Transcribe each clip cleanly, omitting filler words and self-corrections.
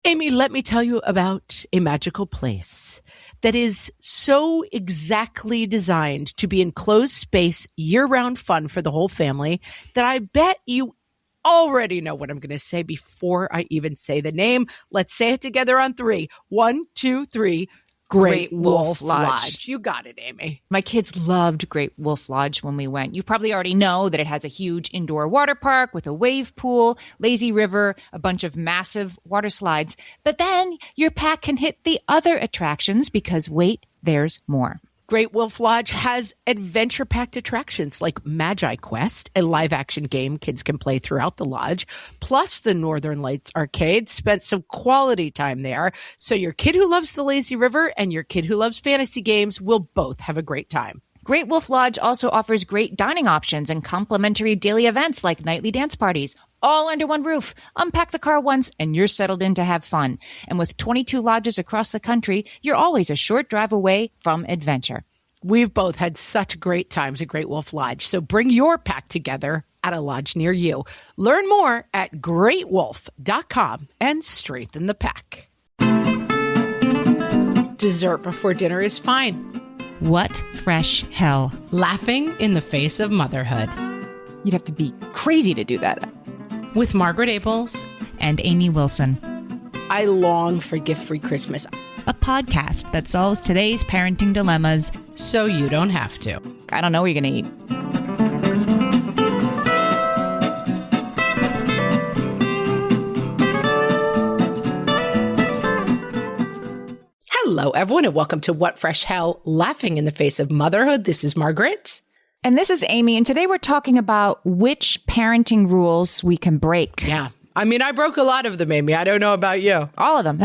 Amy, let me tell you about a magical place that is so exactly designed to be enclosed space, year-round fun for the whole family that I bet you already know what I'm going to say before I even say the name. Let's say it together on 3. 1, 2, 3. Great Wolf Lodge. You got it, Amy. My kids loved Great Wolf Lodge when we went. You probably already know that it has a huge indoor water park with a wave pool, lazy river, a bunch of massive water slides. But then your pack can hit the other attractions because wait, there's more. Great Wolf Lodge has adventure-packed attractions like Magi Quest, a live-action game kids can play throughout the lodge, plus the Northern Lights Arcade. Spent some quality time there, so your kid who loves the lazy river and your kid who loves fantasy games will both have a great time. Great Wolf Lodge also offers great dining options and complimentary daily events like nightly dance parties, all under one roof. Unpack the car once and you're settled in to have fun. And with 22 lodges across the country, you're always a short drive away from adventure. We've both had such great times at Great Wolf Lodge, so bring your pack together at a lodge near you. Learn more at greatwolf.com and strengthen the pack. Dessert before dinner is fine. What fresh hell? Laughing in the face of motherhood. You'd have to be crazy to do that. With Margaret Abels and Amy Wilson. I long for gift-free Christmas. A podcast that solves today's parenting dilemmas so you don't have to. I don't know what you're going to eat. Hello, everyone, and welcome to What Fresh Hell, Laughing in the Face of Motherhood. This is Margaret. And this is Amy, and today we're talking about which parenting rules we can break. Yeah. I mean, I broke a lot of them, Amy. I don't know about you. All of them.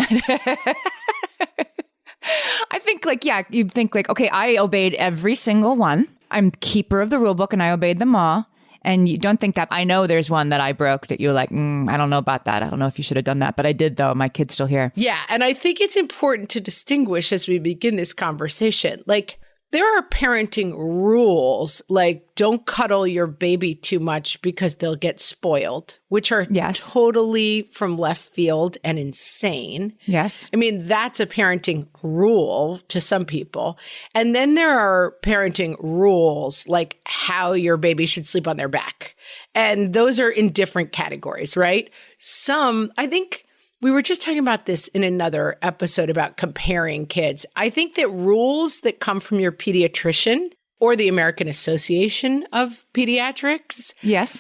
I think you'd think okay, I obeyed every single one. I'm keeper of the rule book and I obeyed them all. And you don't think that I know there's one that I broke that you're like, I don't know about that. I don't know if you should have done that, but I did though. My kid's still here. Yeah. And I think it's important to distinguish as we begin this conversation. Like, there are parenting rules, like don't cuddle your baby too much because they'll get spoiled, which are totally from left field and insane. Yes. I mean, that's a parenting rule to some people. And then there are parenting rules like how your baby should sleep on their back. And those are in different categories, right? Some, I think, we were just talking about this in another episode about comparing kids. I think that rules that come from your pediatrician or the American Association of Pediatrics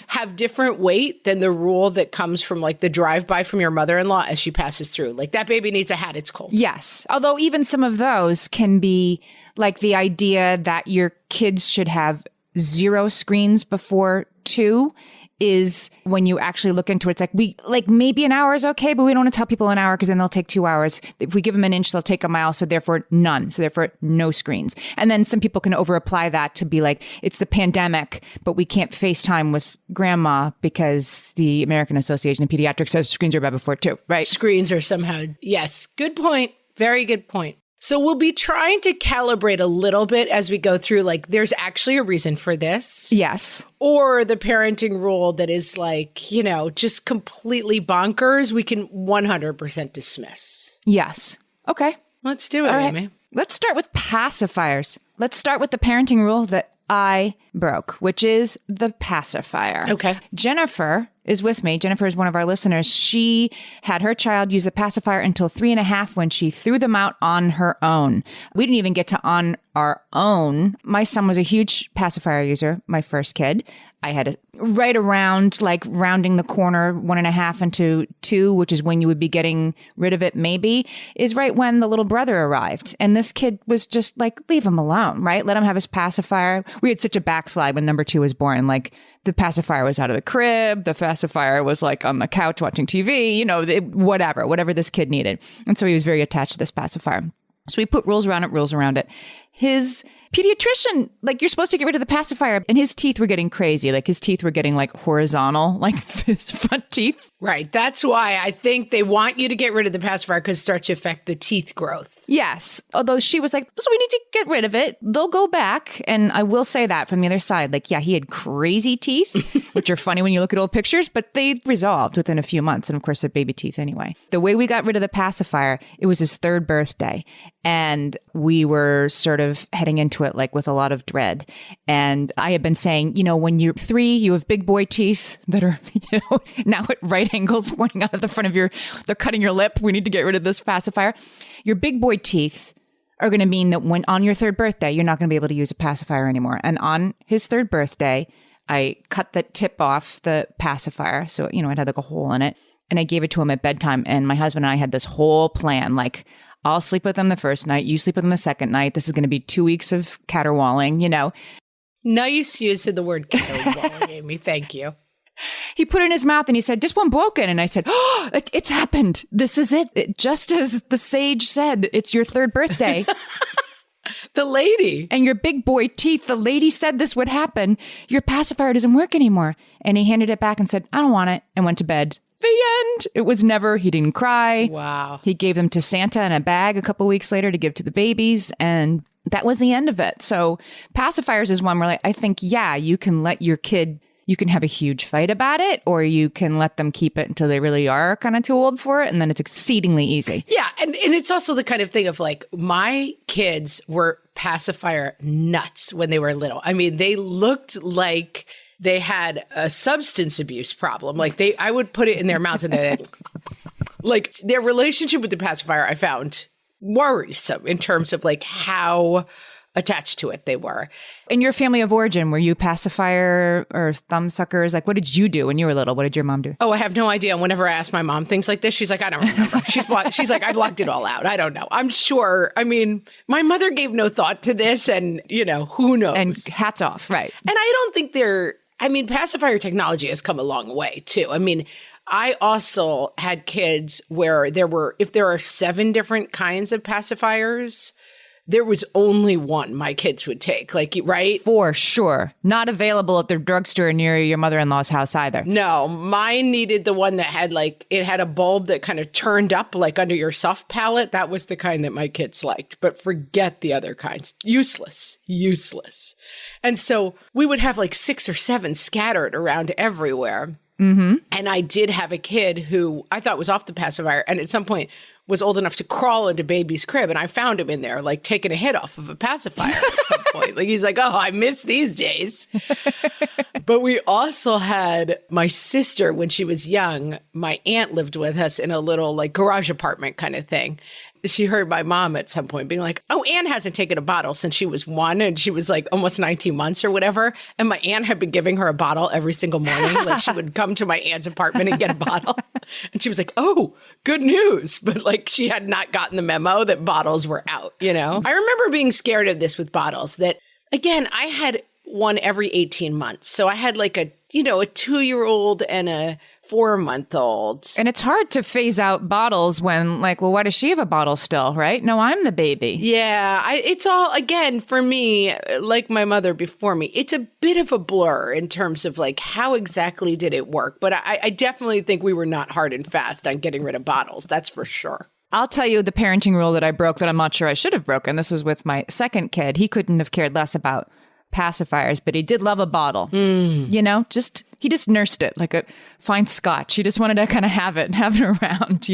have different weight than the rule that comes from like the drive-by from your mother-in-law as she passes through. Like that baby needs a hat, it's cold. Yes. Although even some of those can be like the idea that your kids should have 0 screens before 2 is when you actually look into it, it's like maybe an hour is okay, but we don't want to tell people an hour because then they'll take 2 hours. If we give them an inch, they'll take a mile. So therefore none. So therefore no screens. And then some people can over apply that to be like, it's the pandemic, but we can't FaceTime with grandma because the American Association of Pediatrics says screens are bad before 2, right? Screens are somehow, yes. Good point. Very good point. So we'll be trying to calibrate a little bit as we go through, like, there's actually a reason for this. Yes. Or the parenting rule that is like, just completely bonkers, we can 100% dismiss. Yes. Okay. Let's do it, Amy. Let's start with pacifiers. Let's start with the parenting rule that I broke, which is the pacifier. Okay. Jennifer is with me. Jennifer is one of our listeners. She had her child use the pacifier until 3.5 when she threw them out on her own. We didn't even get to on our own. My son was a huge pacifier user, my first kid. I had to right around, like rounding the corner 1.5 into 2, which is when you would be getting rid of it maybe, is right when the little brother arrived. And this kid was just like, leave him alone, right? Let him have his pacifier. We had such a backslide when number 2 was born. Like the pacifier was out of the crib. The pacifier was like on the couch watching TV, whatever this kid needed. And so he was very attached to this pacifier. So we put rules around it. his pediatrician, like, you're supposed to get rid of the pacifier, and his teeth were getting crazy. Like, his teeth were getting like horizontal, like his front teeth. Right. That's why I think they want you to get rid of the pacifier, because it starts to affect the teeth growth. Yes. Although she was like, so we need to get rid of it. They'll go back. And I will say that from the other side, like, yeah, he had crazy teeth, which are funny when you look at old pictures, but they resolved within a few months. And of course, they're baby teeth anyway. The way we got rid of the pacifier, it was his 3rd birthday. And we were sort of heading into it like with a lot of dread. And I had been saying, when you're 3, you have big boy teeth that are, now at right angles pointing out of the front of they're cutting your lip. We need to get rid of this pacifier. Your big boy teeth are going to mean that when on your 3rd birthday, you're not going to be able to use a pacifier anymore. And on his 3rd birthday, I cut the tip off the pacifier. So, it had like a hole in it. And I gave it to him at bedtime. And my husband and I had this whole plan, like, I'll sleep with him the first night. You sleep with him the second night. This is going to be 2 weeks of caterwauling, Nice use of the word caterwauling, Amy. Thank you. He put it in his mouth and he said, just one broken. And I said, oh, it's happened. This is it. Just as the sage said, it's your 3rd birthday. The lady. And your big boy teeth, the lady said this would happen. Your pacifier doesn't work anymore. And he handed it back and said, I don't want it, and went to bed. The end. It was never, he didn't cry. Wow. He gave them to Santa in a bag a couple weeks later to give to the babies. And that was the end of it. So pacifiers is one where, like, I think, yeah, you can let your kid, you can have a huge fight about it, or you can let them keep it until they really are kind of too old for it. And then it's exceedingly easy. Yeah. And it's also the kind of thing of like, my kids were pacifier nuts when they were little. I mean, they looked like they had a substance abuse problem. Like I would put it in their mouths and they like their relationship with the pacifier, I found worrisome in terms of like how attached to it they were. In your family of origin, were you pacifier or thumb suckers? Like, what did you do when you were little? What did your mom do? Oh, I have no idea. And whenever I ask my mom things like this, she's like, I don't remember. She's like, I blocked it all out. I don't know. I'm sure. I mean, my mother gave no thought to this, and who knows? And hats off, right? And I don't think pacifier technology has come a long way too. I mean, I also had kids where if there are 7 different kinds of pacifiers, there was only one my kids would take, like, right? For sure. Not available at the drugstore near your mother-in-law's house either. No, mine needed the one that had it had a bulb that kind of turned up like under your soft palate. That was the kind that my kids liked, but forget the other kinds. Useless. And so we would have like 6 or 7 scattered around everywhere. Mm-hmm. And I did have a kid who I thought was off the pacifier, and at some point was old enough to crawl into baby's crib, and I found him in there, like taking a hit off of a pacifier at some point. Like, he's like, oh, I miss these days. But we also had my sister when she was young. My aunt lived with us in a little like garage apartment kind of thing. She heard my mom at some point being like, oh, Anne hasn't taken a bottle since she was 1, and she was like almost 19 months or whatever. And my aunt had been giving her a bottle every single morning. Like, she would come to my aunt's apartment and get a bottle. And she was like, oh, good news. But like, she had not gotten the memo that bottles were out, I remember being scared of this with bottles that, again, I had one every 18 months. So I had like a 2-year-old and a 4-month-old. And it's hard to phase out bottles when, like, well, why does she have a bottle still, right? No, I'm the baby. Yeah, it's all, again, for me, like my mother before me, it's a bit of a blur in terms of like how exactly did it work. But I definitely think we were not hard and fast on getting rid of bottles. That's for sure. I'll tell you the parenting rule that I broke that I'm not sure I should have broken. This was with my second kid. He couldn't have cared less about pacifiers, but he did love a bottle. He just nursed it like a fine scotch. He just wanted to kind of have it around,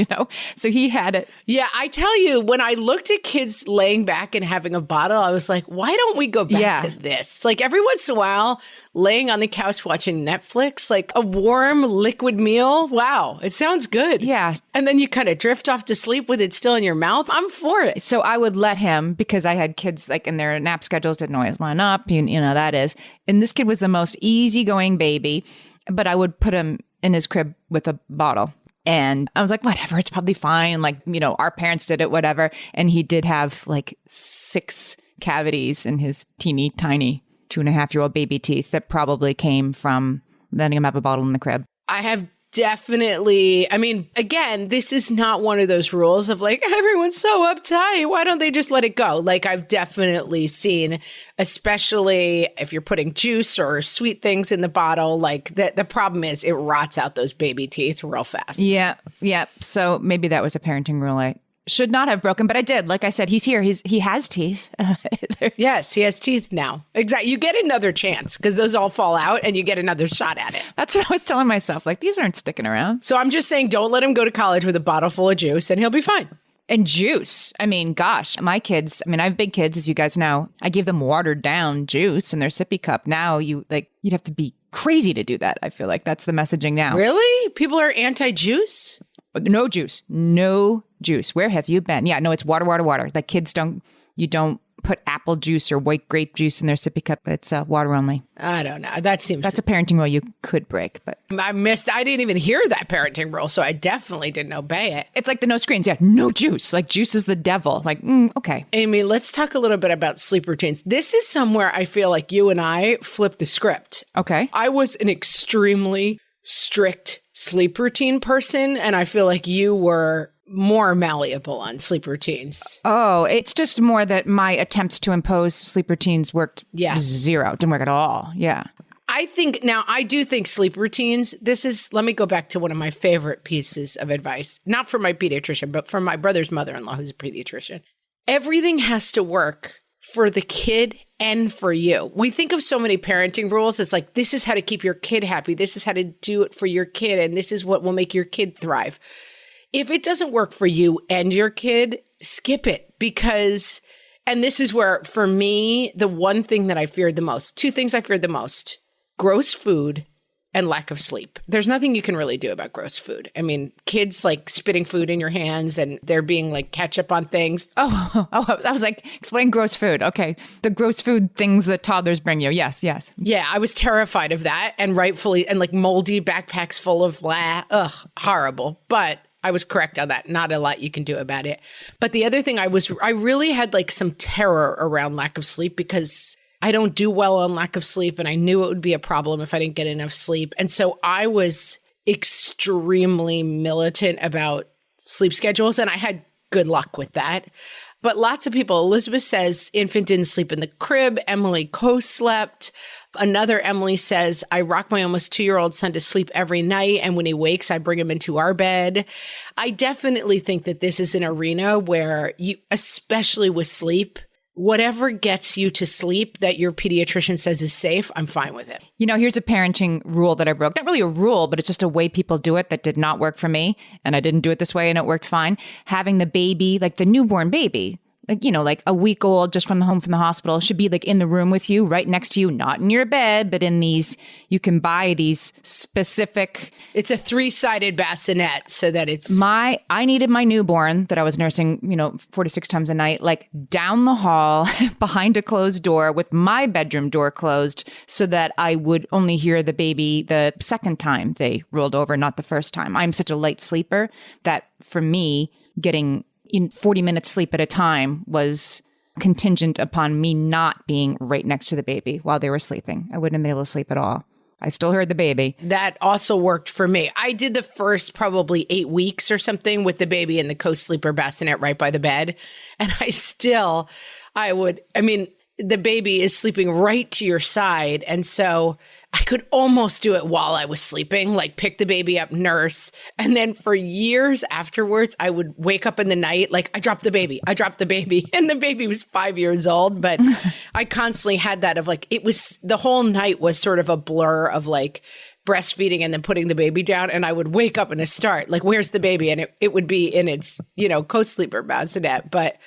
So he had it. Yeah, I tell you, when I looked at kids laying back and having a bottle, I was like, why don't we go back to this? Like, every once in a while, laying on the couch watching Netflix, like a warm liquid meal. Wow, it sounds good. Yeah. And then you kind of drift off to sleep with it still in your mouth. I'm for it. So I would let him, because I had kids like in their nap schedules didn't always line up, that is. And this kid was the most easygoing baby, but I would put him in his crib with a bottle. And I was like, whatever, it's probably fine. Like, our parents did it, whatever. And he did have like 6 cavities in his teeny tiny 2.5-year-old baby teeth that probably came from letting him have a bottle in the crib. I have definitely, I mean, again, this is not one of those rules of like, everyone's so uptight. Why don't they just let it go? Like I've definitely seen, especially if you're putting juice or sweet things in the bottle, like the problem is it rots out those baby teeth real fast. Yeah. Yeah. So maybe that was a parenting rule I should not have broken, but I did. Like I said, he's here. He has teeth. Yes, he has teeth now. Exactly. You get another chance because those all fall out and you get another shot at it. That's what I was telling myself. Like, these aren't sticking around. So I'm just saying, don't let him go to college with a bottle full of juice and he'll be fine. And juice. I mean, gosh, my kids, I mean, I have big kids, as you guys know. I give them watered down juice in their sippy cup. Now you'd have to be crazy to do that. I feel like that's the messaging now. Really? People are anti-juice? No juice. No juice. Where have you been? Yeah, no, it's water, water, water. Like you don't put apple juice or white grape juice in their sippy cup. It's water only. I don't know. That's a parenting rule you could break, but I didn't even hear that parenting rule, so I definitely didn't obey it. It's like the no screens. Yeah, no juice. Like juice is the devil. Like, okay. Amy, let's talk a little bit about sleep routines. This is somewhere I feel like you and I flipped the script. Okay. I was an extremely strict sleep routine person, and I feel like you were more malleable on sleep routines. Oh, it's just more that my attempts to impose sleep routines worked zero. Didn't work at all. Yeah. I do think sleep routines, let me go back to one of my favorite pieces of advice, not from my pediatrician, but from my brother's mother-in-law, who's a pediatrician. Everything has to work for the kid and for you. We think of so many parenting rules. It's like, this is how to keep your kid happy. This is how to do it for your kid. And this is what will make your kid thrive. If it doesn't work for you and your kid, skip it because, and this is where, for me, the one thing that I feared the most, two things I feared the most, gross food and lack of sleep. There's nothing you can really do about gross food. I mean, kids like spitting food in your hands and there being like ketchup on things. Oh, I was like, explain gross food. Okay. The gross food things that toddlers bring you. Yes. Yeah, I was terrified of that and rightfully, and like moldy backpacks full of horrible. But I was correct on that. Not a lot you can do about it. But the other thing I really had like some terror around lack of sleep because I don't do well on lack of sleep. And I knew it would be a problem if I didn't get enough sleep. And so I was extremely militant about sleep schedules. And I had good luck with that. But lots of people, Elizabeth says infant didn't sleep in the crib. Emily co-slept. Another Emily says, I rock my almost 2-year-old son to sleep every night. And when he wakes, I bring him into our bed. I definitely think that this is an arena where you, especially with sleep, whatever gets you to sleep that your pediatrician says is safe, I'm fine with it. You know, here's a parenting rule that I broke. Not really a rule, but it's just a way people do it that did not work for me. And I didn't do it this way and it worked fine. Having the baby, like the newborn baby, like, you know, like a week old, just from the hospital, should be like in the room with you, right next to you, not in your bed, but in these, you can buy these specific. It's a 3-sided bassinet so that it's. I needed my newborn that I was nursing, 46 times a night, like down the hall behind a closed door with my bedroom door closed so that I would only hear the baby the second time they rolled over, not the first time. I'm such a light sleeper that for me, getting in 40 minutes sleep at a time was contingent upon me not being right next to the baby while they were sleeping. I wouldn't have been able to sleep at all. I still heard the baby. That also worked for me. I did the first probably 8 weeks or something with the baby in the co-sleeper bassinet right by the bed. And the baby is sleeping right to your side. And so I could almost do it while I was sleeping, like pick the baby up, nurse. And then for years afterwards, I would wake up in the night, like I dropped the baby. And the baby was 5 years old. But I constantly had that of like, the whole night was sort of a blur of like breastfeeding and then putting the baby down. And I would wake up and start like, where's the baby? And it would be in its, co-sleeper bassinet. But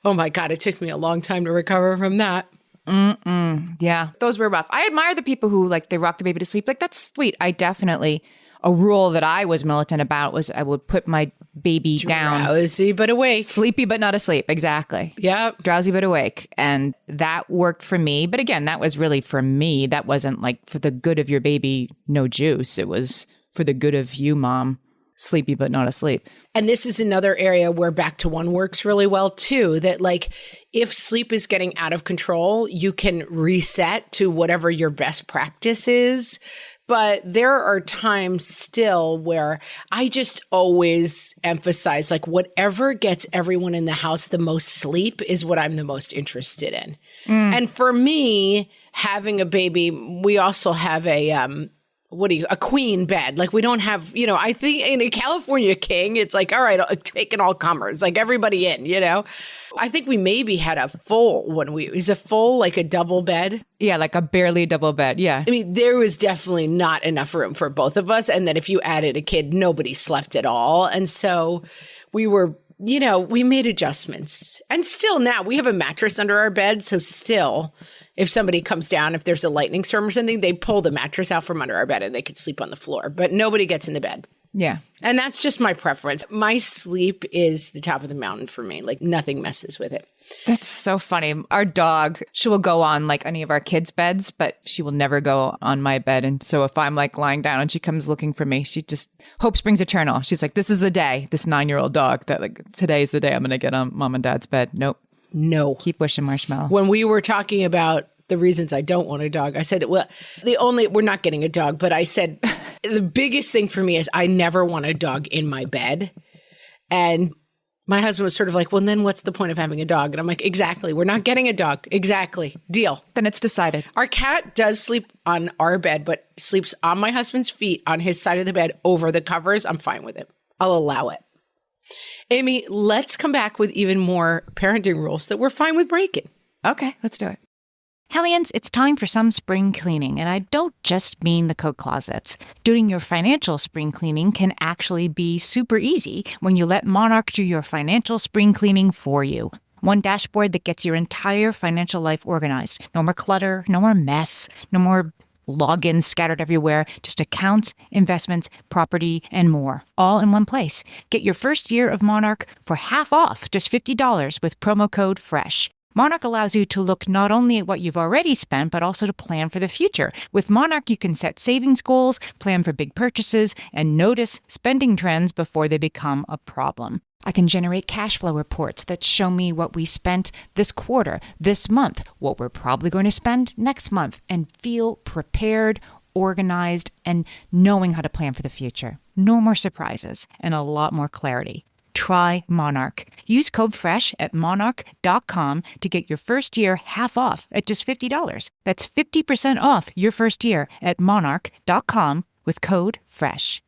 oh my God, it took me a long time to recover from that. Yeah, those were rough. I admire the people who like they rock the baby to sleep. Like that's sweet. A rule that I was militant about was I would put my baby down. Drowsy but awake. Sleepy but not asleep. Exactly. Yep. Drowsy but awake. And that worked for me. But again, that was really for me. That wasn't like for the good of your baby, no juice. It was for the good of you, mom. Sleepy but not asleep. And this is another area where back to one works really well too, that like if sleep is getting out of control, you can reset to whatever your best practice is. But there are times still where I just always emphasize, like, whatever gets everyone in the house the most sleep is what I'm the most interested in. And for me, having a baby, we also have a queen bed. Like, we don't have, I think in a California king, it's like, all right, taking all comers, like everybody in, I think we maybe had a full like a double bed. Yeah, like a barely double bed. Yeah. I mean, there was definitely not enough room for both of us. And then if you added a kid, nobody slept at all. And so we were, we made adjustments. And still now we have a mattress under our bed. So still, if somebody comes down, if there's a lightning storm or something, they pull the mattress out from under our bed and they could sleep on the floor. But nobody gets in the bed. Yeah. And that's just my preference. My sleep is the top of the mountain for me. Like, nothing messes with it. That's so funny. Our dog, she will go on like any of our kids' beds, but she will never go on my bed. And so if I'm like lying down and she comes looking for me, she just, hope springs eternal. She's like, this is the day, this 9-year-old dog, that like, today's the day I'm going to get on mom and dad's bed. Nope. No. Keep wishing, Marshmallow. When we were talking about the reasons I don't want a dog, I said, well, we're not getting a dog, but I said, the biggest thing for me is I never want a dog in my bed. And my husband was sort of like, well, then what's the point of having a dog? And I'm like, exactly. We're not getting a dog. Exactly. Deal. Then it's decided. Our cat does sleep on our bed, but sleeps on my husband's feet on his side of the bed over the covers. I'm fine with it. I'll allow it. Amy, let's come back with even more parenting rules that we're fine with breaking. Okay, let's do it. Hellions, it's time for some spring cleaning, and I don't just mean the coat closets. Doing your financial spring cleaning can actually be super easy when you let Monarch do your financial spring cleaning for you. One dashboard that gets your entire financial life organized. No more clutter, no more mess, no more logins scattered everywhere, just accounts, investments, property, and more, all in one place. Get your first year of Monarch for half off, just $50 with promo code FRESH. Monarch allows you to look not only at what you've already spent, but also to plan for the future. With Monarch, you can set savings goals, plan for big purchases, and notice spending trends before they become a problem. I can generate cash flow reports that show me what we spent this quarter, this month, what we're probably going to spend next month, and feel prepared, organized, and knowing how to plan for the future. No more surprises and a lot more clarity. Try Monarch. Use code FRESH at monarch.com to get your first year half off at just $50. That's 50% off your first year at monarch.com with code FRESH.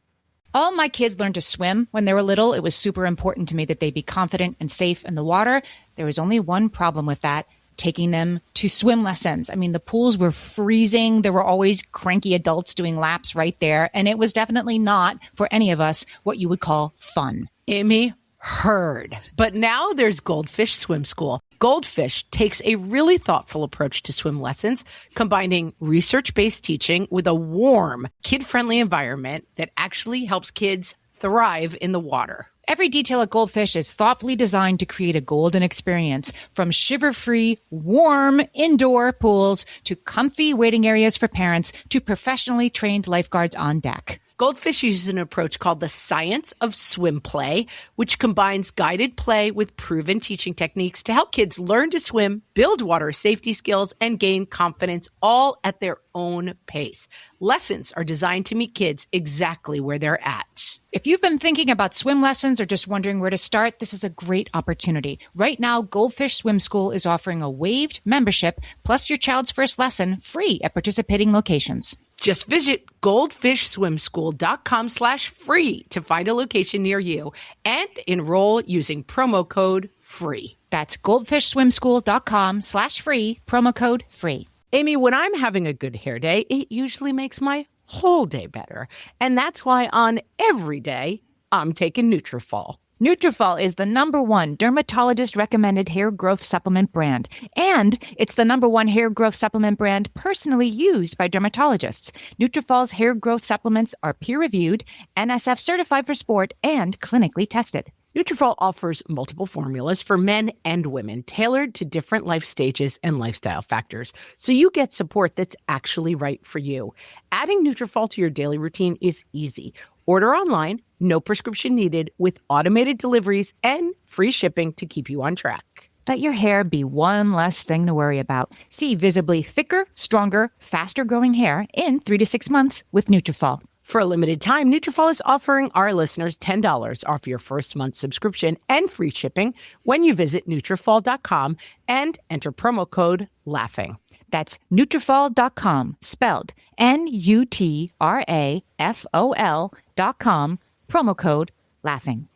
All my kids learned to swim when they were little. It was super important to me that they be confident and safe in the water. There was only one problem with that: taking them to swim lessons. I mean, the pools were freezing. There were always cranky adults doing laps right there. And it was definitely not, for any of us, what you would call fun. Amy, heard. But now there's Goldfish Swim School. Goldfish takes a really thoughtful approach to swim lessons, combining research-based teaching with a warm, kid-friendly environment that actually helps kids thrive in the water. Every detail at Goldfish is thoughtfully designed to create a golden experience, from shiver-free, warm indoor pools to comfy waiting areas for parents to professionally trained lifeguards on deck. Goldfish uses an approach called the science of swim play, which combines guided play with proven teaching techniques to help kids learn to swim, build water safety skills, and gain confidence, all at their own pace. Lessons are designed to meet kids exactly where they're at. If you've been thinking about swim lessons or just wondering where to start, this is a great opportunity. Right now, Goldfish Swim School is offering a waived membership plus your child's first lesson free at participating locations. Just visit goldfishswimschool.com/free to find a location near you and enroll using promo code FREE. That's goldfishswimschool.com/free, promo code FREE. Amy, when I'm having a good hair day, it usually makes my whole day better. And that's why on every day, I'm taking Nutrafol. Nutrafol is the #1 dermatologist-recommended hair growth supplement brand. And it's the #1 hair growth supplement brand personally used by dermatologists. Nutrafol's hair growth supplements are peer-reviewed, NSF certified for sport, and clinically tested. Nutrafol offers multiple formulas for men and women, tailored to different life stages and lifestyle factors, so you get support that's actually right for you. Adding Nutrafol to your daily routine is easy. Order online, no prescription needed, with automated deliveries and free shipping to keep you on track. Let your hair be one less thing to worry about. See visibly thicker, stronger, faster growing hair in 3 to 6 months with Nutrafol. For a limited time, Nutrafol is offering our listeners $10 off your first month subscription and free shipping when you visit Nutrafol.com and enter promo code LAUGHING. That's Nutrafol.com, spelled Nutrafol.com, promo code LAUGHING.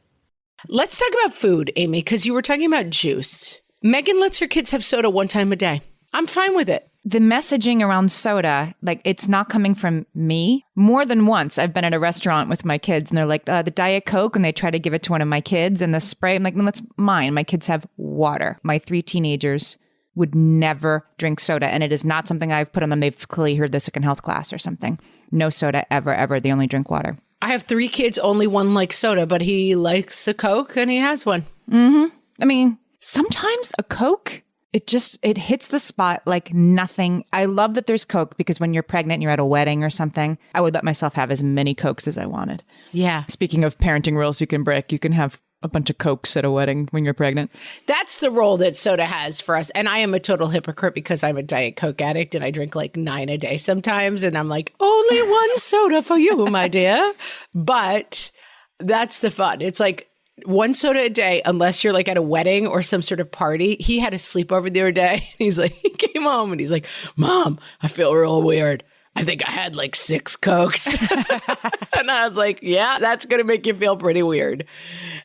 Let's talk about food, Amy, because you were talking about juice. Megan lets her kids have soda one time a day. I'm fine with it. The messaging around soda, like it's not coming from me. More than once, I've been at a restaurant with my kids and they're like, the Diet Coke, and they try to give it to one of my kids, and the spray, I'm like, no, that's mine. My kids have water. My 3 teenagers would never drink soda, and it is not something I've put on them. They've clearly heard this in health class or something. No soda ever, ever. They only drink water. I have 3 kids, only one likes soda, but he likes a Coke and he has one. Mm-hmm. I mean, sometimes a Coke, it hits the spot like nothing. I love that there's Coke because when you're pregnant and you're at a wedding or something, I would let myself have as many Cokes as I wanted. Yeah. Speaking of parenting rules you can break, you can have a bunch of Cokes at a wedding when you're pregnant. That's the role that soda has for us. And I am a total hypocrite because I'm a Diet Coke addict and I drink like 9 a day sometimes. And I'm like, only one soda for you, my dear. But that's the fun. It's like 1 soda a day, unless you're like at a wedding or some sort of party. He had a sleepover the other day. He's like, he came home and he's like, Mom, I feel real weird. I think I had like 6 Cokes. And I was like, yeah, that's going to make you feel pretty weird.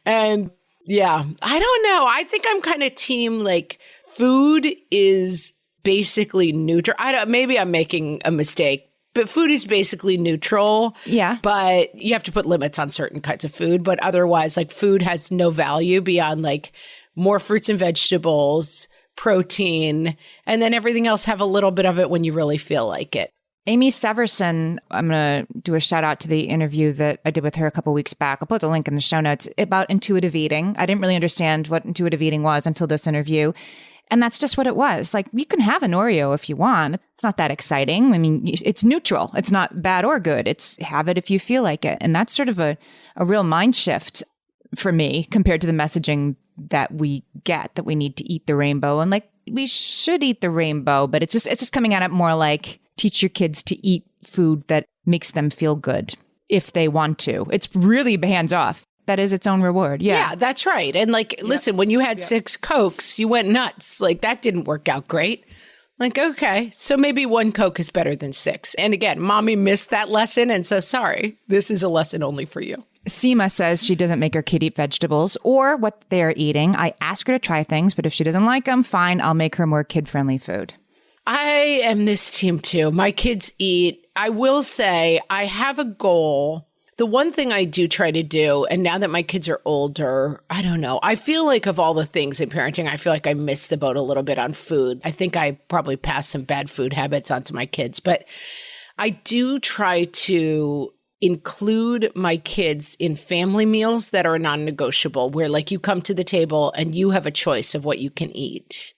And yeah, I don't know. I think I'm kind of team like food is basically neutral. Maybe I'm making a mistake, but food is basically neutral. Yeah. But you have to put limits on certain kinds of food. But otherwise, like food has no value beyond like more fruits and vegetables, protein, and then everything else have a little bit of it when you really feel like it. Amy Severson, I'm going to do a shout out to the interview that I did with her a couple weeks back. I'll put the link in the show notes about intuitive eating. I didn't really understand what intuitive eating was until this interview. And that's just what it was. Like, you can have an Oreo if you want. It's not that exciting. I mean, it's neutral. It's not bad or good. It's have it if you feel like it. And that's sort of a real mind shift for me compared to the messaging that we get, that we need to eat the rainbow. And like, we should eat the rainbow, but it's just coming at it more like, teach your kids to eat food that makes them feel good if they want to. It's really hands off. That is its own reward. Yeah, that's right. And like, listen, when you had 6 Cokes, you went nuts. Like that didn't work out great. Like, okay, so maybe 1 Coke is better than 6. And again, mommy missed that lesson. And so sorry, this is a lesson only for you. Seema says she doesn't make her kid eat vegetables or what they're eating. I ask her to try things, but if she doesn't like them, fine, I'll make her more kid-friendly food. I am this team too. My kids eat. I will say I have a goal. The one thing I do try to do, and now that my kids are older, I don't know. I feel like of all the things in parenting, I feel like I missed the boat a little bit on food. I think I probably passed some bad food habits onto my kids, but I do try to include my kids in family meals that are non-negotiable, where like you come to the table and you have a choice of what you can eat.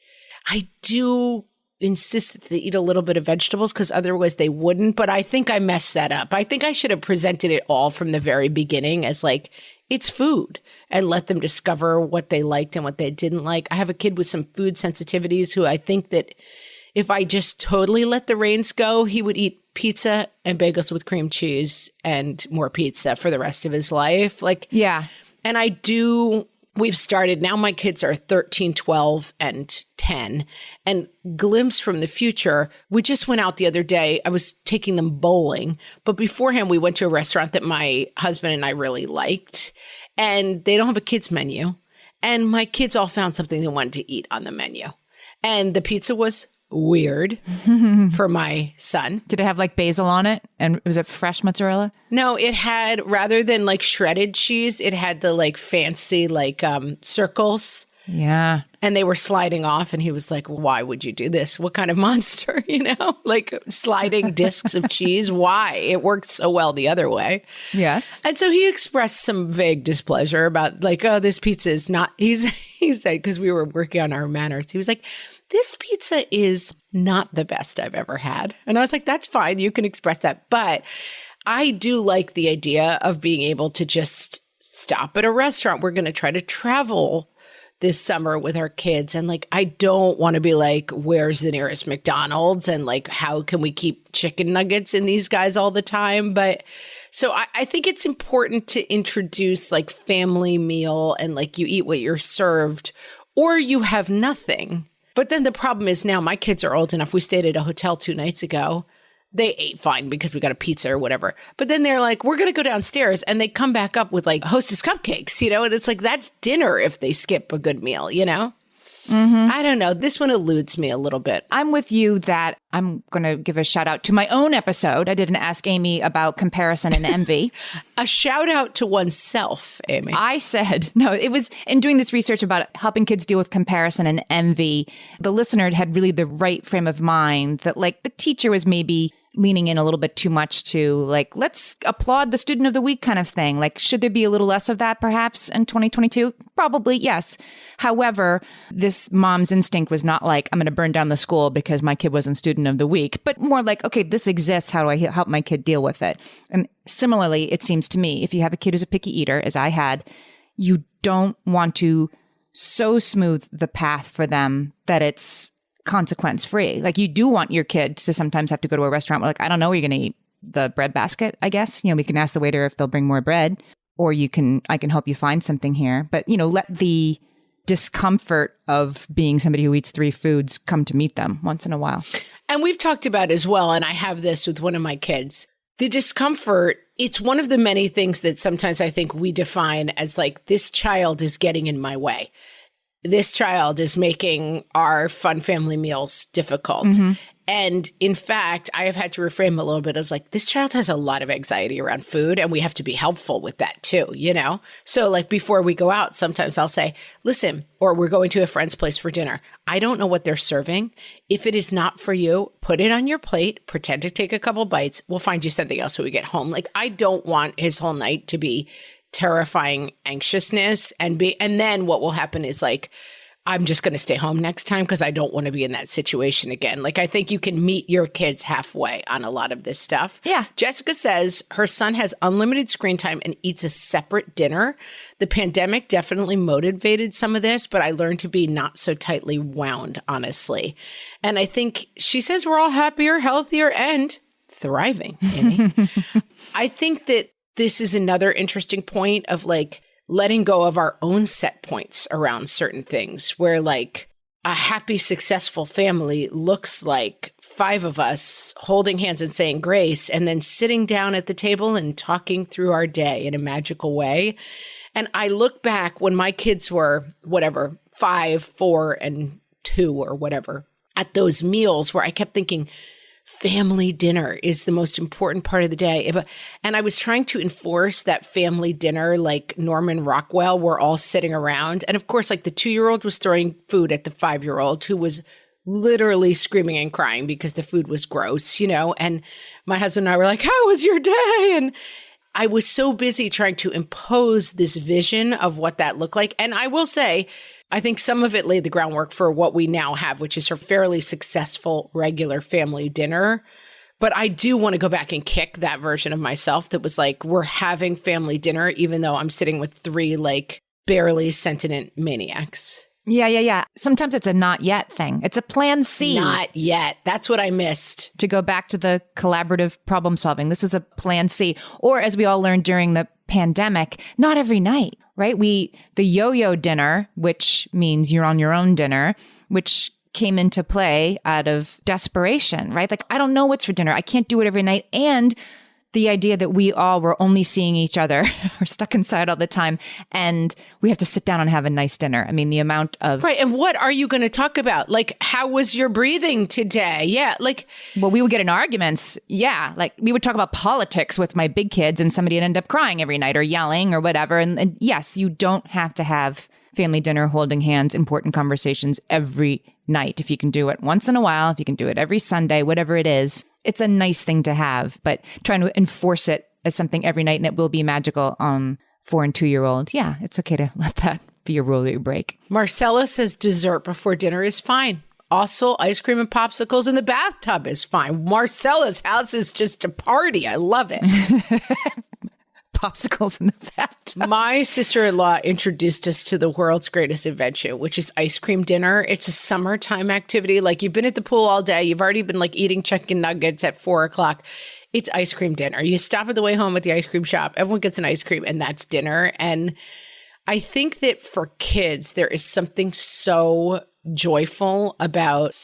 I do insist that they eat a little bit of vegetables because otherwise they wouldn't. But I think I messed that up. I think I should have presented it all from the very beginning as like, it's food, and let them discover what they liked and what they didn't like. I have a kid with some food sensitivities who I think that if I just totally let the reins go, he would eat pizza and bagels with cream cheese and more pizza for the rest of his life. Like, yeah. And we've started, now my kids are 13, 12, and 10. And glimpse from the future, we just went out the other day. I was taking them bowling. But beforehand, we went to a restaurant that my husband and I really liked. And they don't have a kids menu. And my kids all found something they wanted to eat on the menu. And the pizza was weird for my son. Did it have like basil on it? And was it fresh mozzarella? No, it had, rather than like shredded cheese, it had the like fancy like circles. Yeah. And they were sliding off. And he was like, why would you do this? What kind of monster, like sliding discs of cheese? Why? It worked so well the other way. Yes. And so he expressed some vague displeasure about like, oh, this pizza is not, he said, because we were working on our manners, he was like, this pizza is not the best I've ever had. And I was like, that's fine. You can express that. But I do like the idea of being able to just stop at a restaurant. We're going to try to travel this summer with our kids. And like, I don't want to be like, where's the nearest McDonald's? And like, how can we keep chicken nuggets in these guys all the time? But so I think it's important to introduce like family meal and like you eat what you're served or you have nothing. But then the problem is now my kids are old enough. We stayed at a hotel 2 nights ago. They ate fine because we got a pizza or whatever. But then they're like, we're going to go downstairs. And they come back up with like Hostess cupcakes, you know? And it's like, that's dinner if they skip a good meal, you know? Mm-hmm. I don't know. This one eludes me a little bit. I'm with you that I'm going to give a shout out to my own episode. I did an Ask Amy about comparison and envy. A shout out to oneself, Amy. I said, no, it was in doing this research about helping kids deal with comparison and envy. The listener had really the right frame of mind that like the teacher was maybe leaning in a little bit too much to like, let's applaud the student of the week kind of thing. Like, should there be a little less of that perhaps in 2022? Probably, yes. However, this mom's instinct was not like, I'm going to burn down the school because my kid wasn't student of the week, but more like, okay, this exists. How do I help my kid deal with it? And similarly, it seems to me, if you have a kid who's a picky eater, as I had, you don't want to so smooth the path for them that it's consequence free. Like you do want your kid to sometimes have to go to a restaurant where like, I don't know where you're going to eat the bread basket, I guess. You know, we can ask the waiter if they'll bring more bread or I can help you find something here. But, you know, let the discomfort of being somebody who eats 3 foods come to meet them once in a while. And we've talked about as well, and I have this with one of my kids, the discomfort, it's one of the many things that sometimes I think we define as like, this child is getting in my way. This child is making our fun family meals difficult. Mm-hmm. And in fact, I have had to reframe a little bit as like, this child has a lot of anxiety around food and we have to be helpful with that too, you know? So like before we go out, sometimes I'll say, listen, or we're going to a friend's place for dinner. I don't know what they're serving. If it is not for you, put it on your plate, pretend to take a couple bites. We'll find you something else when we get home. Like I don't want his whole night to be terrifying anxiousness and then what will happen is like, I'm just going to stay home next time because I don't want to be in that situation again. Like, I think you can meet your kids halfway on a lot of this stuff. Yeah. Jessica says her son has unlimited screen time and eats a separate dinner. The pandemic definitely motivated some of this, but I learned to be not so tightly wound, honestly. And I think she says we're all happier, healthier, and thriving, Amy. I think that this is another interesting point of like, letting go of our own set points around certain things where like a happy, successful family looks like 5 of us holding hands and saying grace and then sitting down at the table and talking through our day in a magical way. And I look back when my kids were whatever, 5, 4, and 2 or whatever at those meals where I kept thinking, family dinner is the most important part of the day. And I was trying to enforce that family dinner like Norman Rockwell, we're all sitting around. And of course, like the 2-year-old was throwing food at the 5-year-old who was literally screaming and crying because the food was gross, you know? And my husband and I were like, how was your day? And I was so busy trying to impose this vision of what that looked like. And I will say, I think some of it laid the groundwork for what we now have, which is her fairly successful regular family dinner. But I do want to go back and kick that version of myself that was like, we're having family dinner, even though I'm sitting with 3 like barely sentient maniacs. Yeah. Sometimes it's a not yet thing. It's a plan C. Not yet. That's what I missed. To go back to the collaborative problem solving, this is a plan C. Or as we all learned during the pandemic, not every night. Right? The YOYO dinner, which means you're on your own dinner, which came into play out of desperation, right? Like, I don't know what's for dinner. I can't do it every night. And the idea that we all were only seeing each other, we're stuck inside all the time, and we have to sit down and have a nice dinner. I mean, the amount of... Right. And what are you going to talk about? Like, how was your breathing today? Yeah. Like... Well, we would get in arguments. Yeah. Like, we would talk about politics with my big kids, and somebody would end up crying every night or yelling or whatever. And yes, you don't have to have family dinner, holding hands, important conversations every night. If you can do it once in a while, if you can do it every Sunday, whatever it is, it's a nice thing to have, but trying to enforce it as something every night and it will be magical on 4 and 2-year-old. Yeah, it's okay to let that be a rule that you break. Marcella says dessert before dinner is fine. Also, ice cream and popsicles in the bathtub is fine. Marcella's house is just a party. I love it. popsicles in the vat. My sister-in-law introduced us to the world's greatest invention, which is ice cream dinner. It's a summertime activity. Like you've been at the pool all day. You've already been like eating chicken nuggets at 4:00. It's ice cream dinner. You stop at the way home at the ice cream shop. Everyone gets an ice cream and that's dinner. And I think that for kids, there is something so joyful about,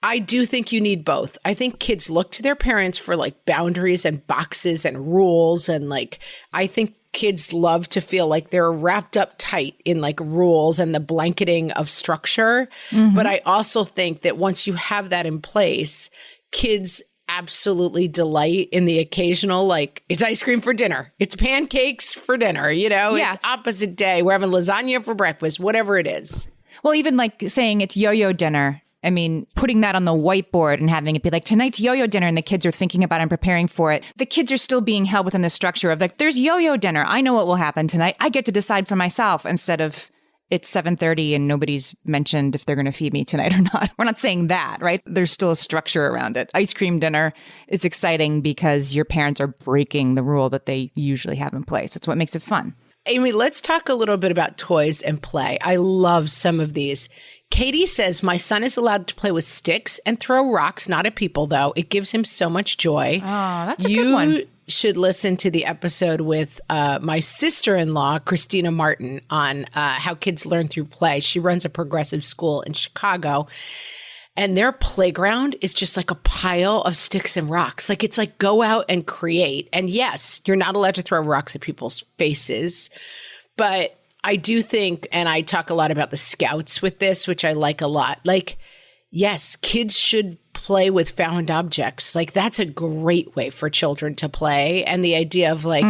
I do think you need both. I think kids look to their parents for like boundaries and boxes and rules. And like, I think kids love to feel like they're wrapped up tight in like rules and the blanketing of structure. But I also think that once you have that in place, kids absolutely delight in the occasional, like, it's ice cream for dinner. It's pancakes for dinner, it's opposite day. We're having lasagna for breakfast, whatever it is. Well, even like saying it's yo-yo dinner. I mean, putting that on the whiteboard and having it be like, tonight's yo-yo dinner, and the kids are thinking about and preparing for it. The kids are still being held within the structure of like, there's yo-yo dinner. I know what will happen tonight. I get to decide for myself, instead of it's 7:30 and nobody's mentioned if they're going to feed me tonight or not. We're not saying that, right? There's still a structure around it. Ice cream dinner is exciting because your parents are breaking the rule that they usually have in place. It's what makes it fun. Amy, let's talk a little bit about toys and play. I love some of these. Katie says, my son is allowed to play with sticks and throw rocks, not at people, though. It gives him so much joy. Oh, that's a good one. You should listen to the episode with my sister-in-law, Christina Martin, on how kids learn through play. She runs a progressive school in Chicago. And their playground is just like a pile of sticks and rocks. Like, it's like, go out and create. And yes, you're not allowed to throw rocks at people's faces. But I do think, and I talk a lot about the Scouts with this, which I like a lot. Like, yes, kids should play with found objects. Like, that's a great way for children to play. And the idea of like,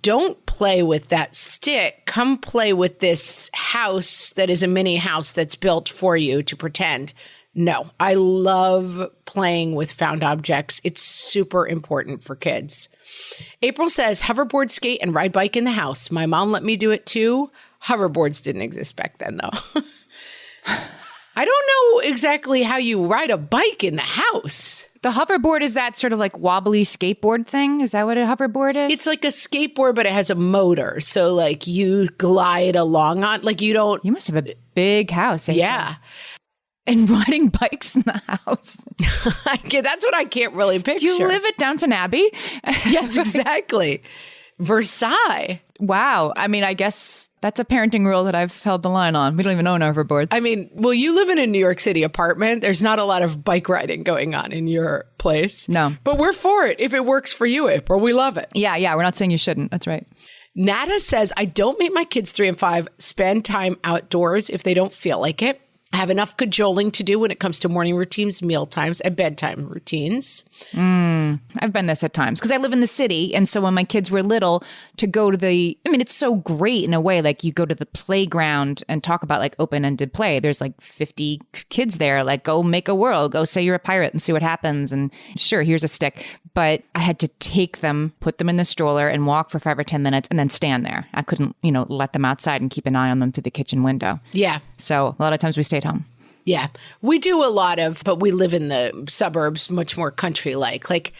don't play with that stick. Come play with this house that is a mini house that's built for you to pretend. No, I love playing with found objects. It's super important for kids. April says, hoverboard, skate, and ride bike in the house. My mom let me do it too. Hoverboards didn't exist back then, though. I don't know exactly how you ride a bike in the house. The hoverboard is that sort of like wobbly skateboard thing? Is that what a hoverboard is? It's like a skateboard, but it has a motor. So like you glide along on, like you don't. You must have a big house. Yeah. And riding bikes in the house. That's what I can't really picture. Do you live at Downton Abbey? Yes, exactly. Versailles. Wow. I mean, I guess that's a parenting rule that I've held the line on. We don't even own hoverboards. I mean, well, you live in a New York City apartment. There's not a lot of bike riding going on in your place. No. But we're for it. If it works for you, April, we love it. Yeah. We're not saying you shouldn't. That's right. Nada says, I don't make my kids 3 and 5 spend time outdoors if they don't feel like it. I have enough cajoling to do when it comes to morning routines, meal times, and bedtime routines. I've been this at times because I live in the city. And so when my kids were little, to go to it's so great in a way. Like you go to the playground and talk about like open-ended play. There's like 50 kids there. Like, go make a world. Go say you're a pirate and see what happens. And sure, here's a stick. But I had to take them, put them in the stroller and walk for 5 or 10 minutes and then stand there. I couldn't, let them outside and keep an eye on them through the kitchen window. Yeah. So a lot of times we stayed home. Yeah. We do a lot of, but we live in the suburbs, much more country-like. Like,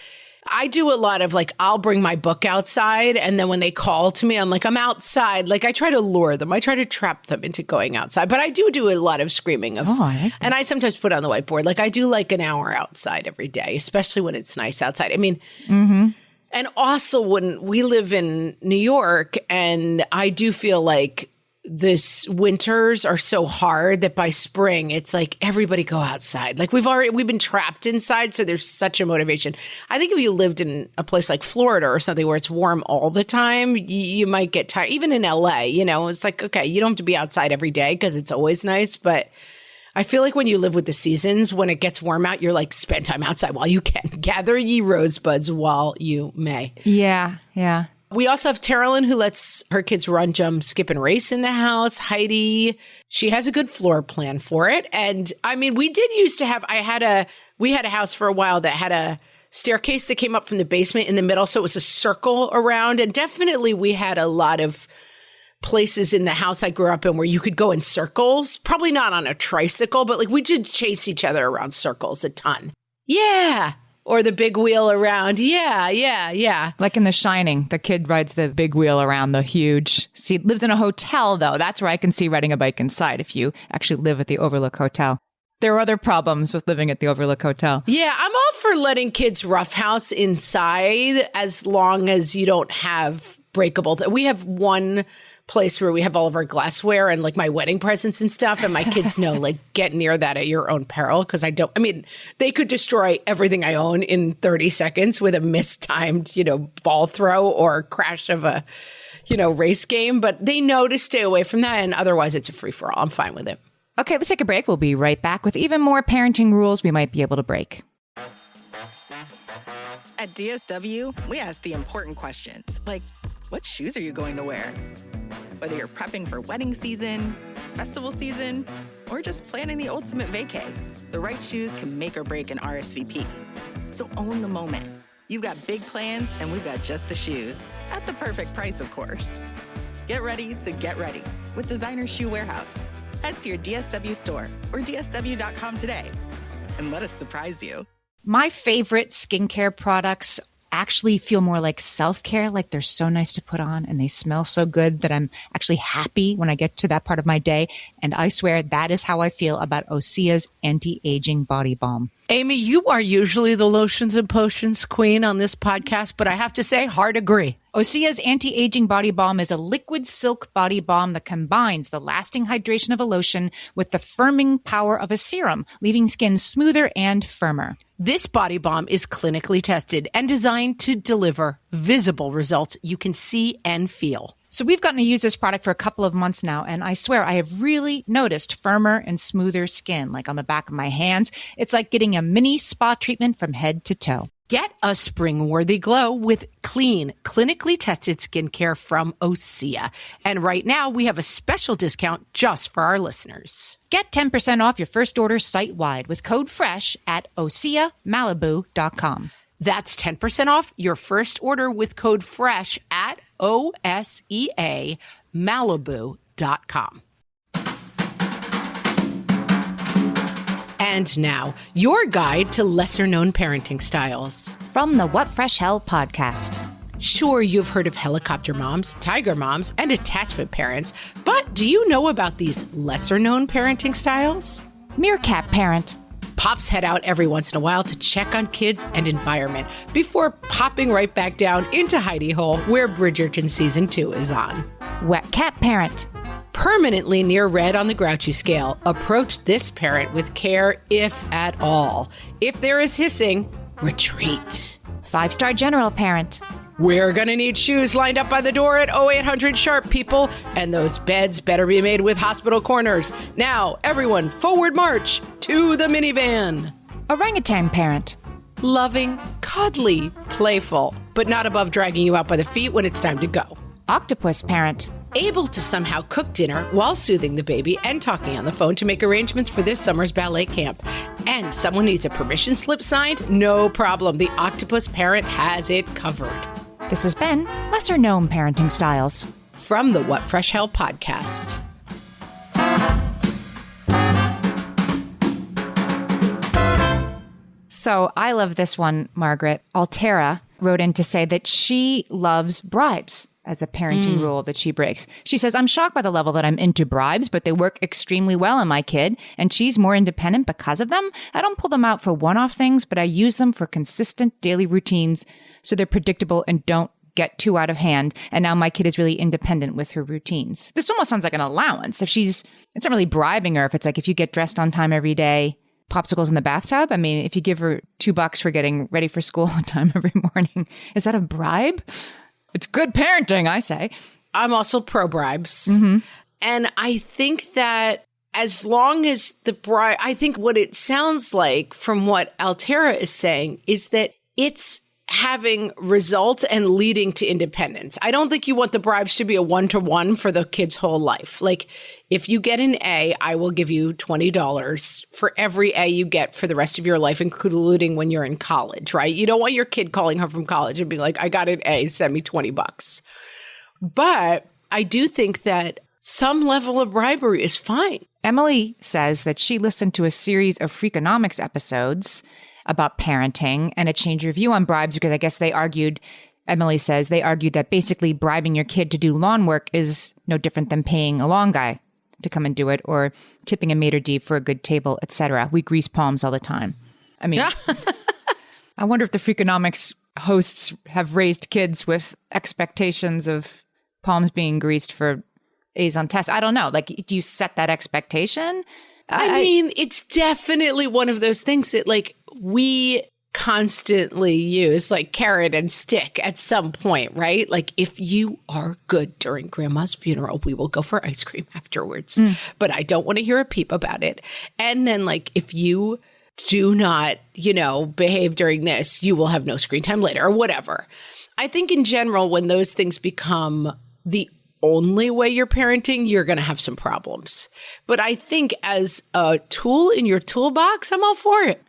I do a lot of like, I'll bring my book outside. And then when they call to me, I'm like, I'm outside. Like, I try to lure them. I try to trap them into going outside. But I do a lot of screaming of, I like that. And I sometimes put on the whiteboard. Like, I do like an hour outside every day, especially when it's nice outside. I mean, and also when we live in New York, and I do feel like this winters are so hard that by spring, it's like everybody go outside. Like we've been trapped inside. So there's such a motivation. I think if you lived in a place like Florida or something where it's warm all the time, you might get tired. Even in LA, it's like, okay, you don't have to be outside every day because it's always nice. But I feel like when you live with the seasons, when it gets warm out, you're like, spend time outside while you can. Gather ye rosebuds while you may. Yeah. We also have Terrellyn, who lets her kids run, jump, skip, and race in the house. Heidi, she has a good floor plan for it. And I mean, we did used to have, we had a house for a while that had a staircase that came up from the basement in the middle. So it was a circle around. And definitely we had a lot of places in the house I grew up in where you could go in circles, probably not on a tricycle, but like we did chase each other around circles a ton. Yeah. Or the big wheel around. Yeah. Like in The Shining, the kid rides the big wheel around the huge. See, lives in a hotel, though. That's where I can see riding a bike inside if you actually live at the Overlook Hotel. There are other problems with living at the Overlook Hotel. Yeah, I'm all for letting kids roughhouse inside as long as you don't have breakable. We have one place where we have all of our glassware and like my wedding presents and stuff. And my kids know, like, get near that at your own peril. Because they could destroy everything I own in 30 seconds with a mistimed, ball throw or crash of a, race game. But they know to stay away from that. And otherwise, it's a free for all. I'm fine with it. Okay, let's take a break. We'll be right back with even more parenting rules we might be able to break. At DSW, we ask the important questions, like, what shoes are you going to wear? Whether you're prepping for wedding season, festival season, or just planning the ultimate vacay, the right shoes can make or break an RSVP. So own the moment. You've got big plans, and we've got just the shoes. At the perfect price, of course. Get ready to get ready with Designer Shoe Warehouse. Head to your DSW store or DSW.com today and let us surprise you. My favorite skincare products actually feel more like self-care, like they're so nice to put on and they smell so good that I'm actually happy when I get to that part of my day. And I swear that is how I feel about Osea's anti-aging body balm. Amy, you are usually the lotions and potions queen on this podcast, but I have to say, hard agree. Osea's anti-aging body balm is a liquid silk body balm that combines the lasting hydration of a lotion with the firming power of a serum, leaving skin smoother and firmer. This body balm is clinically tested and designed to deliver visible results you can see and feel. So we've gotten to use this product for a couple of months now, and I swear I have really noticed firmer and smoother skin, like on the back of my hands. It's like getting a mini spa treatment from head to toe. Get a spring-worthy glow with clean, clinically tested skincare from Osea. And right now, we have a special discount just for our listeners. Get 10% off your first order site-wide with code FRESH at OseaMalibu.com. That's 10% off your first order with code FRESH at OSEAMalibu.com. And now, your guide to lesser-known parenting styles. From the What Fresh Hell podcast. Sure, you've heard of helicopter moms, tiger moms, and attachment parents, but do you know about these lesser-known parenting styles? Meerkat parent. Pops head out every once in a while to check on kids and environment before popping right back down into hidey hole where Bridgerton Season 2 is on. Wet cat parent. Permanently near red on the grouchy scale, approach this parent with care, if at all. If there is hissing, retreat. 5-star general parent. We're gonna need shoes lined up by the door at 0800 sharp, people, and those beds better be made with hospital corners. Now, everyone, forward march to the minivan. Orangutan parent. Loving, cuddly, playful, but not above dragging you out by the feet when it's time to go. Octopus parent. Able to somehow cook dinner while soothing the baby and talking on the phone to make arrangements for this summer's ballet camp. And someone needs a permission slip signed? No problem. The octopus parent has it covered. This has been Lesser Known Parenting Styles. From the What Fresh Hell podcast. So I love this one, Margaret. Altera wrote in to say that she loves bribes as a parenting rule that she breaks. She says, I'm shocked by the level that I'm into bribes, but they work extremely well on my kid, and she's more independent because of them. I don't pull them out for one-off things, but I use them for consistent daily routines so they're predictable and don't get too out of hand. And now my kid is really independent with her routines. This almost sounds like an allowance. It's not really bribing her if it's like, if you get dressed on time every day, popsicles in the bathtub. I mean, if you give her $2 for getting ready for school on time every morning, is that a bribe? It's good parenting, I say. I'm also pro bribes. Mm-hmm. And I think that as long as the bribe, I think what it sounds like from what Altera is saying is that it's having results and leading to independence. I don't think you want the bribes to be a one-to-one for the kid's whole life. Like, if you get an A, I will give you $20 for every A you get for the rest of your life, including when you're in college, right? You don't want your kid calling home from college and being like, I got an A, send me $20. But I do think that some level of bribery is fine. Emily says that she listened to a series of Freakonomics episodes about parenting and a change your view on bribes, because I guess Emily says they argued that basically bribing your kid to do lawn work is no different than paying a lawn guy to come and do it, or tipping a maitre d' for a good table, etc. We grease palms all the time. I mean, I wonder if the Freakonomics hosts have raised kids with expectations of palms being greased for A's on tests. I don't know. Like, do you set that expectation? I mean, it's definitely one of those things that like we constantly use, like carrot and stick at some point, right? Like, if you are good during grandma's funeral, we will go for ice cream afterwards, but I don't want to hear a peep about it. And then like, if you do not, behave during this, you will have no screen time later or whatever. I think in general, when those things become the only way you're parenting, you're going to have some problems. But I think as a tool in your toolbox, I'm all for it.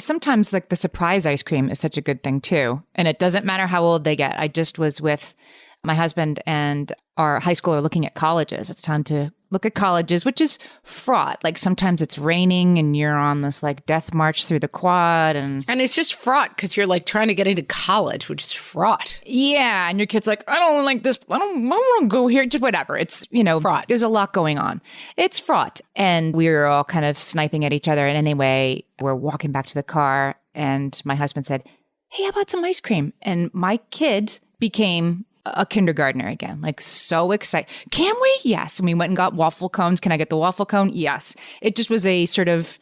Sometimes like the surprise ice cream is such a good thing too. And it doesn't matter how old they get. I just was with my husband and our high schooler looking at colleges. It's time to look at colleges, which is fraught. Like sometimes it's raining and you're on this like death march through the quad. And it's just fraught because you're like trying to get into college, which is fraught. Yeah. And your kid's like, I don't like this. I don't want to go here. Just whatever. It's, fraught. There's a lot going on. It's fraught. And we were all kind of sniping at each other. And anyway, we're walking back to the car and my husband said, hey, how about some ice cream? And my kid became a kindergartner again, like so excited. Can we? Yes. And we went and got waffle cones. Can I get the waffle cone? Yes. It just was a sort of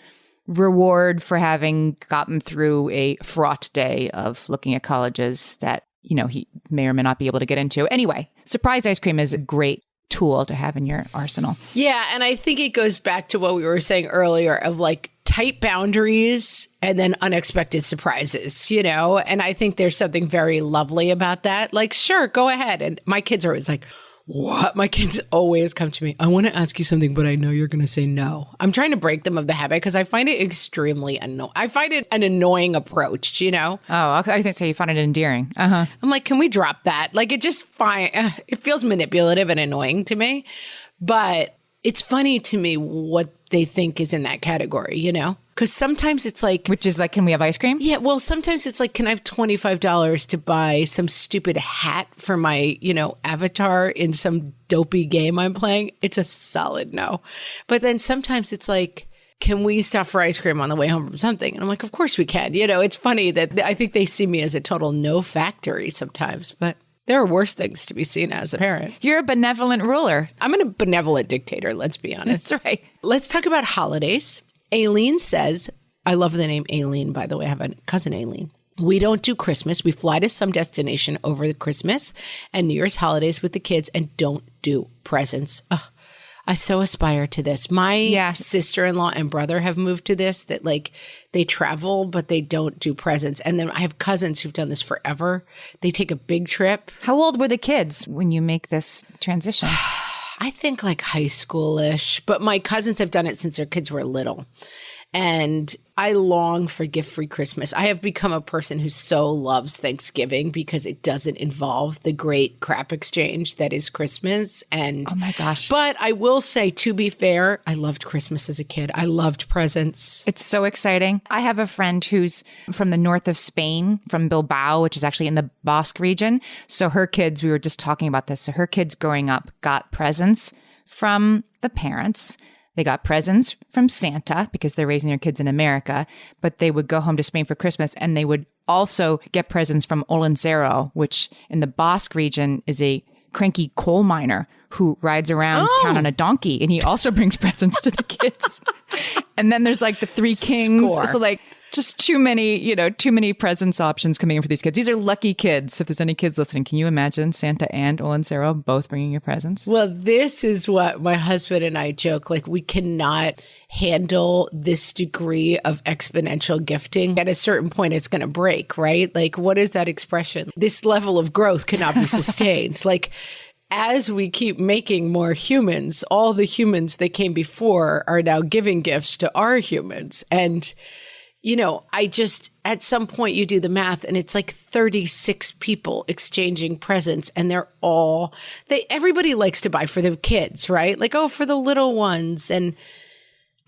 reward for having gotten through a fraught day of looking at colleges that, he may or may not be able to get into. Anyway, surprise ice cream is a great tool to have in your arsenal. Yeah. And I think it goes back to what we were saying earlier of like tight boundaries and then unexpected surprises, and I think there's something very lovely about that. Like, sure, go ahead. And my kids are always like, what? My kids always come to me. I want to ask you something, but I know you're going to say no. I'm trying to break them of the habit because I find it extremely annoying. I find it an annoying approach, Oh, I think so. You find it endearing. Uh-huh. I'm like, can we drop that? Like, it just it feels manipulative and annoying to me. But it's funny to me what they think is in that category, Because sometimes it's like... Which is like, can we have ice cream? Yeah, well, sometimes it's like, can I have $25 to buy some stupid hat for my, avatar in some dopey game I'm playing? It's a solid no. But then sometimes it's like, can we stop for ice cream on the way home from something? And I'm like, of course we can. It's funny that I think they see me as a total no factory sometimes, but... There are worse things to be seen as a parent. You're a benevolent ruler. I'm a benevolent dictator, let's be honest. That's right. Let's talk about holidays. Aileen says, I love the name Aileen, by the way. I have a cousin Aileen. We don't do Christmas. We fly to some destination over the Christmas and New Year's holidays with the kids and don't do presents. Ugh. I so aspire to this. My sister-in-law and brother have moved to this, that like they travel, but they don't do presents. And then I have cousins who've done this forever. They take a big trip. How old were the kids when you make this transition? I think like high school-ish, but my cousins have done it since their kids were little. And I long for gift-free Christmas. I have become a person who so loves Thanksgiving because it doesn't involve the great crap exchange that is Christmas. And oh my gosh. But I will say, to be fair, I loved Christmas as a kid. I loved presents. It's so exciting. I have a friend who's from the north of Spain, from Bilbao, which is actually in the Basque region. So her kids, we were just talking about this. So her kids growing up got presents from the parents. They got presents from Santa because they're raising their kids in America, but they would go home to Spain for Christmas and they would also get presents from Olencero, which in the Basque region is a cranky coal miner who rides around town on a donkey, and he also brings presents to the kids. And then there's like the Three Kings. Score. So like just too many presents options coming in for these kids. These are lucky kids. If there's any kids listening, can you imagine Santa and Olencero both bringing you presents? Well, this is what my husband and I joke. Like, we cannot handle this degree of exponential gifting. At a certain point, it's going to break, right? Like, what is that expression? This level of growth cannot be sustained. Like, as we keep making more humans, all the humans that came before are now giving gifts to our humans. And at some point you do the math and it's like 36 people exchanging presents, and everybody likes to buy for the kids, right? Like, oh, for the little ones. And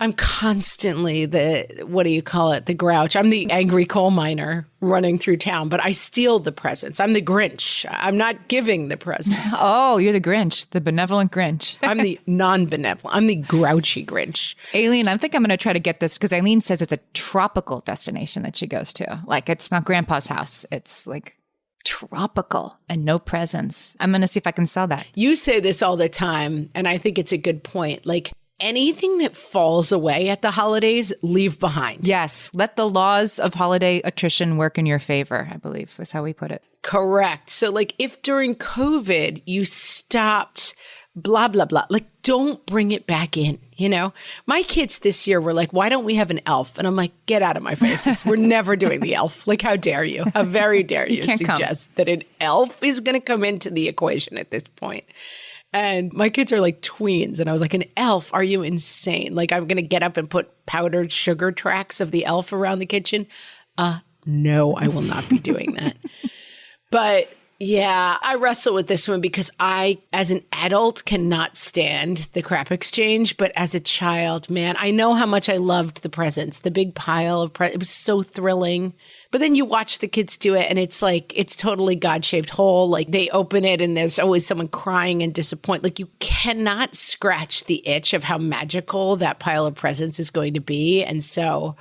I'm constantly the grouch. I'm the angry coal miner running through town, but I steal the presents. I'm the Grinch. I'm not giving the presents. Oh, you're the Grinch, the benevolent Grinch. I'm the non-benevolent. I'm the grouchy Grinch. Aileen, I think I'm going to try to get this because Aileen says it's a tropical destination that she goes to. Like, it's not grandpa's house. It's like tropical and no presents. I'm going to see if I can sell that. You say this all the time, and I think it's a good point. Like, anything that falls away at the holidays, leave behind. Yes. Let the laws of holiday attrition work in your favor, I believe was how we put it. Correct. So like if during COVID you stopped blah, blah, blah, like don't bring it back in, you know? My kids this year were like, why don't we have an elf? And I'm like, get out of my faces. We're never doing the elf. Like, how dare you? How very dare you suggest that an elf is going to come into the equation at this point? And my kids are like tweens. And I was like, an elf? Are you insane? Like, I'm going to get up and put powdered sugar tracks of the elf around the kitchen? No, I will not be doing that. But yeah, I wrestle with this one because I, as an adult, cannot stand the crap exchange. But as a child, man, I know how much I loved the presents, the big pile of presents. It was so thrilling. But then you watch the kids do it and it's like, it's totally God-shaped hole. Like they open it and there's always someone crying and disappointed. Like you cannot scratch the itch of how magical that pile of presents is going to be. And so,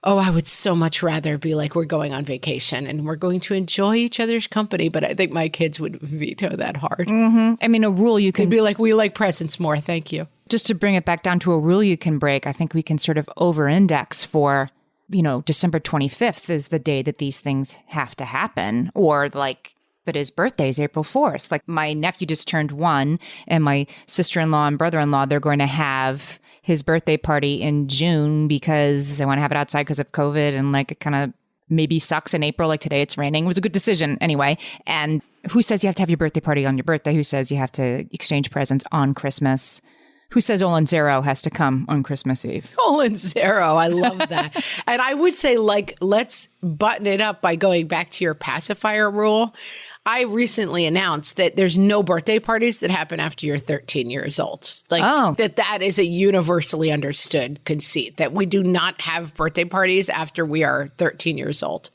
I would so much rather be like, we're going on vacation and we're going to enjoy each other's company. But I think my kids would veto that hard. Mm-hmm. I mean, a rule you can They'd be like, we like presents more. Thank you. Just to bring it back down to a rule you can break, I think we can sort of over-index for, December 25th is the day that these things have to happen. Or like, but his birthday is April 4th. Like my nephew just turned 1 and my sister-in-law and brother-in-law, they're going to have his birthday party in June because they want to have it outside because of COVID and like it kind of maybe sucks in April. Like today it's raining. It was a good decision anyway. And who says you have to have your birthday party on your birthday? Who says you have to exchange presents on Christmas? Who says Olin Zero has to come on Christmas Eve? Olin Zero. I love that. And I would say, like, let's button it up by going back to your pacifier rule. I recently announced that there's no birthday parties that happen after you're 13 years old. Like that is a universally understood conceit that we do not have birthday parties after we are 13 years old.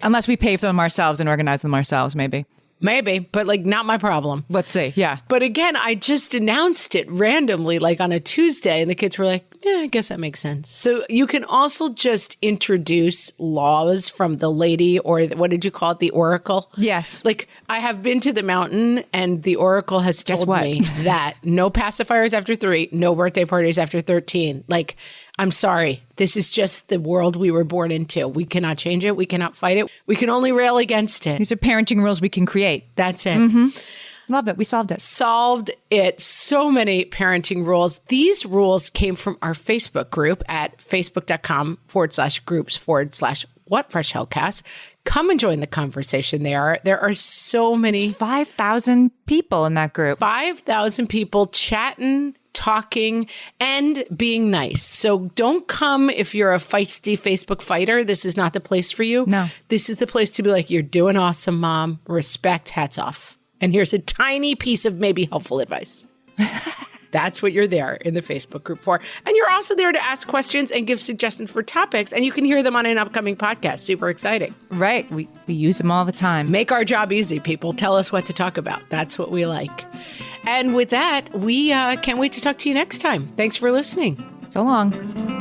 Unless we pay for them ourselves and organize them ourselves, maybe. Maybe, but like not my problem. Let's see. Yeah. But again, I just announced it randomly, like on a Tuesday, and the kids were like, yeah, I guess that makes sense. So you can also just introduce laws from the lady, or what did you call it? The oracle? Yes. Like I have been to the mountain and the oracle has told me that no pacifiers after 3, no birthday parties after 13. Like, I'm sorry. This is just the world we were born into. We cannot change it. We cannot fight it. We can only rail against it. These are parenting rules we can create. That's it. Mm-hmm. Love it. We solved it. Solved it. So many parenting rules. These rules came from our Facebook group at facebook.com/groups/whatfreshhellcast. Come and join the conversation there. There are so many. It's 5,000 people in that group. 5,000 people chatting, talking, and being nice. So don't come if you're a feisty Facebook fighter. This is not the place for you. No. This is the place to be like, you're doing awesome, Mom. Respect, hats off. And here's a tiny piece of maybe helpful advice. That's what you're there in the Facebook group for. And you're also there to ask questions and give suggestions for topics. And you can hear them on an upcoming podcast. Super exciting. Right. We use them all the time. Make our job easy, people. Tell us what to talk about. That's what we like. And with that, we can't wait to talk to you next time. Thanks for listening. So long.